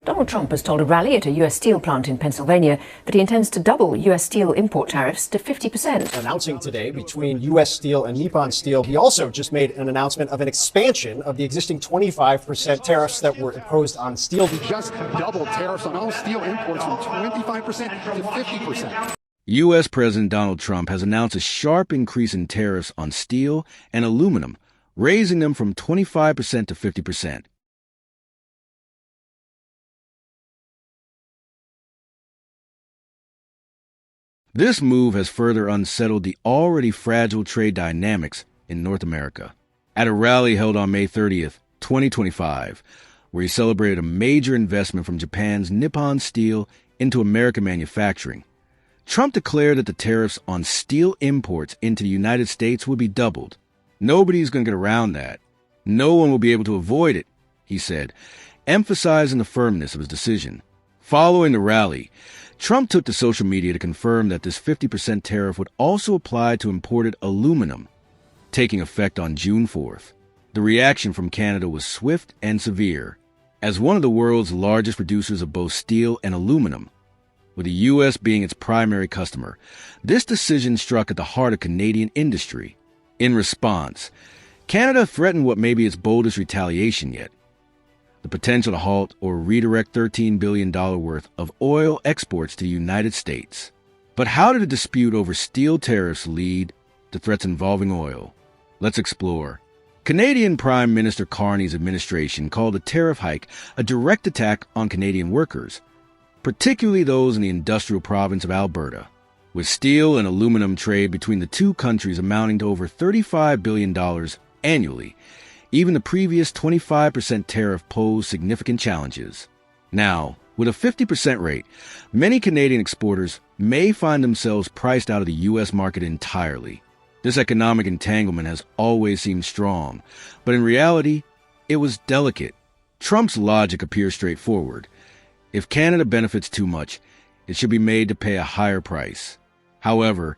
Donald Trump has told a rally at a U.S. steel plant in Pennsylvania that he intends to double U.S. steel import tariffs to 50%. Announcing today between U.S. Steel and Nippon Steel, he also just made an announcement of an expansion of the existing 25% tariffs that were imposed on steel. He just doubled tariffs on all steel imports from 25% to 50%. U.S. President Donald Trump has announced a sharp increase in tariffs on steel and aluminum, raising them from 25% to 50%. This move has further unsettled the already fragile trade dynamics in North America. At a rally held on May 30th, 2025, where he celebrated a major investment from Japan's Nippon Steel into American manufacturing, Trump declared that the tariffs on steel imports into the United States would be doubled. Nobody's going to get around that. No one will be able to avoid it, he said, emphasizing the firmness of his decision. Following the rally, Trump took to social media to confirm that this 50% tariff would also apply to imported aluminum, taking effect on June 4th. The reaction from Canada was swift and severe. As one of the world's largest producers of both steel and aluminum, with the U.S. being its primary customer, this decision struck at the heart of Canadian industry. In response, Canada threatened what may be its boldest retaliation yet: the potential to halt or redirect $13 billion worth of oil exports to the United States. But how did a dispute over steel tariffs lead to threats involving oil? Let's explore. Canadian Prime Minister Carney's administration called the tariff hike a direct attack on Canadian workers, particularly those in the industrial province of Alberta. With steel and aluminum trade between the two countries amounting to over $35 billion annually, even the previous 25% tariff posed significant challenges. Now, with a 50% rate, many Canadian exporters may find themselves priced out of the U.S. market entirely. This economic entanglement has always seemed strong, but in reality, it was delicate. Trump's logic appears straightforward. If Canada benefits too much, it should be made to pay a higher price. However,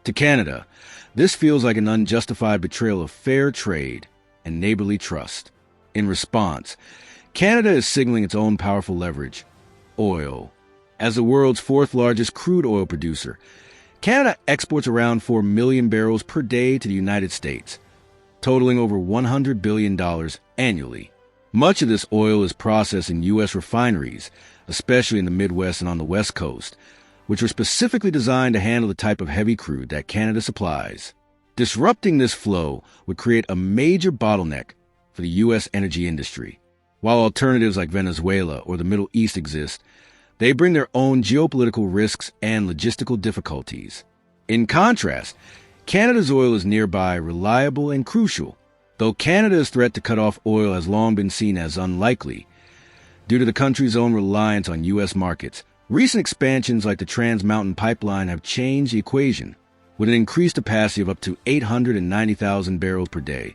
to Canada, this feels like an unjustified betrayal of fair trade and neighborly trust. In response, Canada is signaling its own powerful leverage: oil. As the world's fourth largest crude oil producer, Canada exports around 4 million barrels per day to the United States, totaling over $100 billion annually. Much of this oil is processed in U.S. refineries, especially in the Midwest and on the West Coast, which were specifically designed to handle the type of heavy crude that Canada supplies. Disrupting this flow would create a major bottleneck for the U.S. energy industry. While alternatives like Venezuela or the Middle East exist, they bring their own geopolitical risks and logistical difficulties. In contrast, Canada's oil is nearby, reliable, and crucial. Though Canada's threat to cut off oil has long been seen as unlikely, due to the country's own reliance on U.S. markets, recent expansions like the Trans Mountain Pipeline have changed the equation. With an increased capacity of up to 890,000 barrels per day,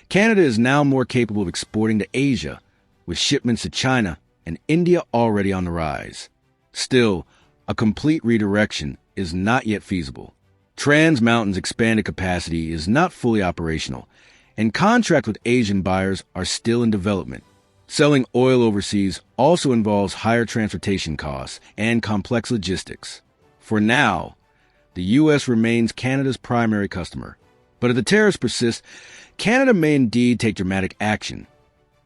Canada is now more capable of exporting to Asia, with shipments to China and India already on the rise. Still, a complete redirection is not yet feasible. Trans Mountain's expanded capacity is not fully operational, and contracts with Asian buyers are still in development. Selling oil overseas also involves higher transportation costs and complex logistics. For now, the U.S. remains Canada's primary customer. But if the tariffs persist, Canada may indeed take dramatic action.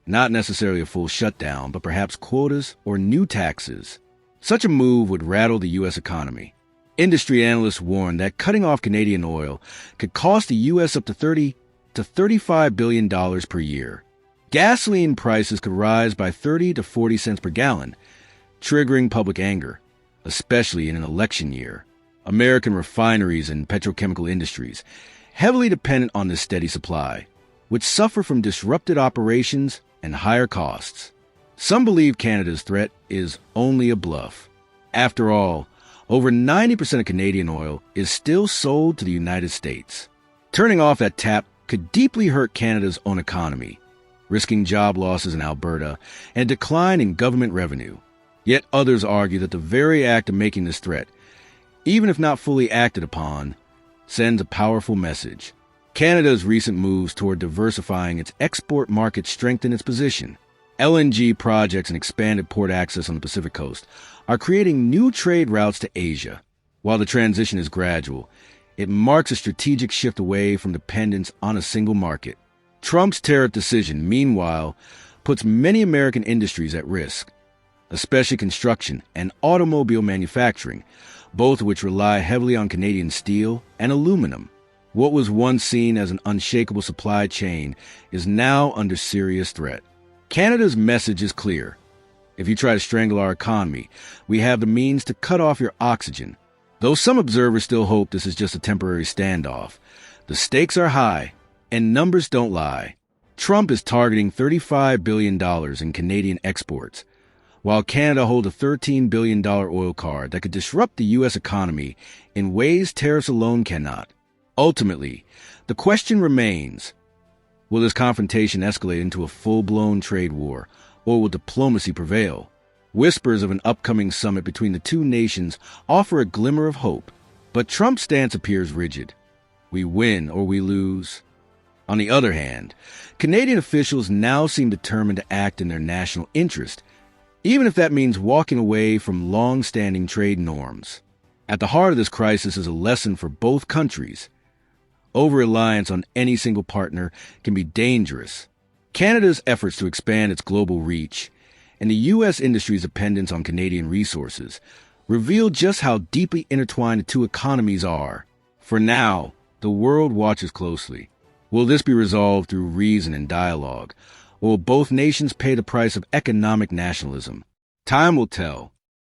Not necessarily a full shutdown, but perhaps quotas or new taxes. Such a move would rattle the U.S. economy. Industry analysts warn that cutting off Canadian oil could cost the U.S. up to $30 to $35 billion per year. Gasoline prices could rise by 30 to 40 cents per gallon, triggering public anger, especially in an election year. American refineries and petrochemical industries, heavily dependent on this steady supply, would suffer from disrupted operations and higher costs. Some believe Canada's threat is only a bluff. After all, over 90% of Canadian oil is still sold to the United States. Turning off that tap could deeply hurt Canada's own economy, risking job losses in Alberta and a decline in government revenue. Yet others argue that the very act of making this threat, even if not fully acted upon, sends a powerful message. Canada's recent moves toward diversifying its export market strengthen its position. LNG projects and expanded port access on the Pacific coast are creating new trade routes to Asia. While the transition is gradual, it marks a strategic shift away from dependence on a single market. Trump's tariff decision, meanwhile, puts many American industries at risk, especially construction and automobile manufacturing, both of which rely heavily on Canadian steel and aluminum. What was once seen as an unshakable supply chain is now under serious threat. Canada's message is clear. If you try to strangle our economy, we have the means to cut off your oxygen. Though some observers still hope this is just a temporary standoff, the stakes are high, and numbers don't lie. Trump is targeting $35 billion in Canadian exports, while Canada holds a $13 billion oil card that could disrupt the U.S. economy in ways tariffs alone cannot. Ultimately, the question remains, will this confrontation escalate into a full-blown trade war, or will diplomacy prevail? Whispers of an upcoming summit between the two nations offer a glimmer of hope, but Trump's stance appears rigid. We win or we lose. On the other hand, Canadian officials now seem determined to act in their national interest, even if that means walking away from long-standing trade norms. At the heart of this crisis is a lesson for both countries. Over-reliance on any single partner can be dangerous. Canada's efforts to expand its global reach and the U.S. industry's dependence on Canadian resources reveal just how deeply intertwined the two economies are. For now, the world watches closely. Will this be resolved through reason and dialogue, or will both nations pay the price of economic nationalism? Time will tell.